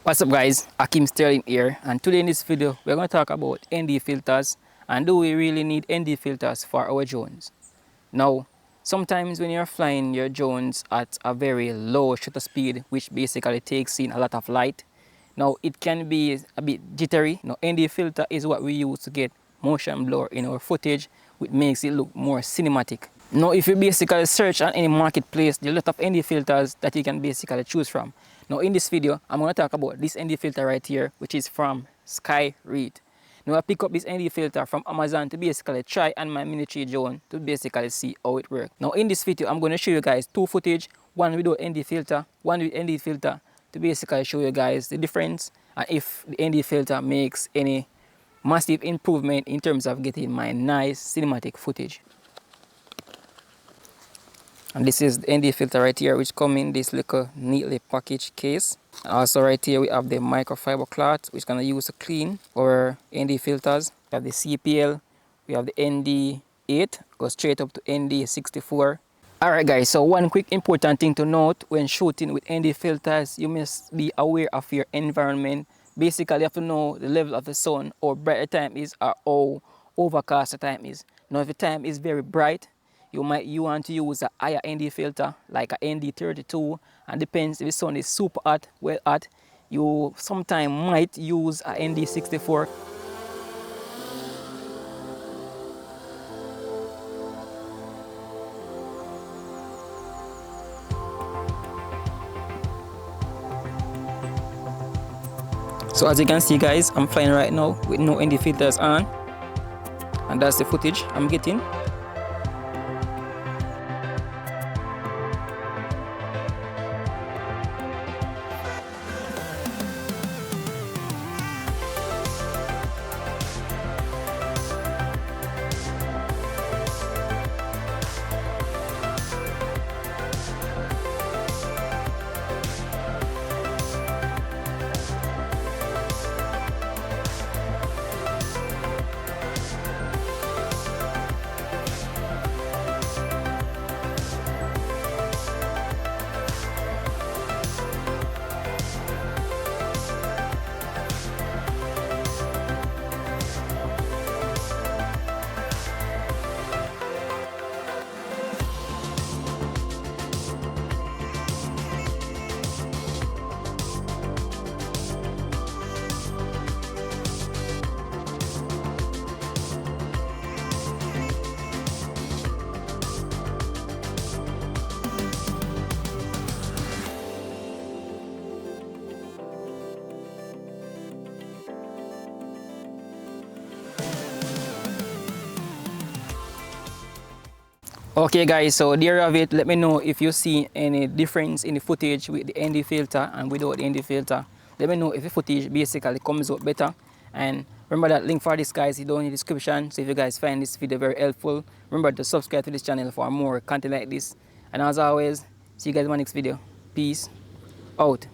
What's up guys, Ackeem Sterling here, and today in this video we're going to talk about ND filters and do we really need ND filters for our drones. Now, sometimes when you're flying your drones at a very low shutter speed, which basically takes in a lot of light, now it can be a bit jittery. Now ND filter is what we use to get motion blur in our footage, which makes it look more cinematic. Now if you basically search on any marketplace, there are a lot of ND filters that you can basically choose from. Now in this video, I'm going to talk about this ND filter right here, which is from SKYREAT. Now I pick up this ND filter from Amazon to basically try on my miniature drone to basically see how it works. Now in this video, I'm going to show you guys two footage, one without ND filter, one with ND filter, to basically show you guys the difference and if the ND filter makes any massive improvement in terms of getting my nice cinematic footage. And this is the ND filter right here, which come in this little neatly packaged case. And also right here we have the microfiber cloth, which gonna use to clean our ND filters. We have the CPL, we have the ND8, goes straight up to ND64. Alright guys, so one quick important thing to note when shooting with ND filters, you must be aware of your environment. Basically you have to know the level of the sun, how bright the time is or how overcast the time is. Now if the time is very bright, you want to use a higher ND filter like a ND32, and depends if the sun is super hot, well hot, you sometimes might use a ND64. So as you can see guys, I'm flying right now with no ND filters on, and that's the footage I'm getting. Okay guys, so there you have it. Let me know if you see any difference in the footage with the ND filter and without the ND filter. Let me know if the footage basically comes out better. And remember that link for this guys is down in the description. So if you guys find this video very helpful, remember to subscribe to this channel for more content like this. And as always, see you guys in my next video. Peace out.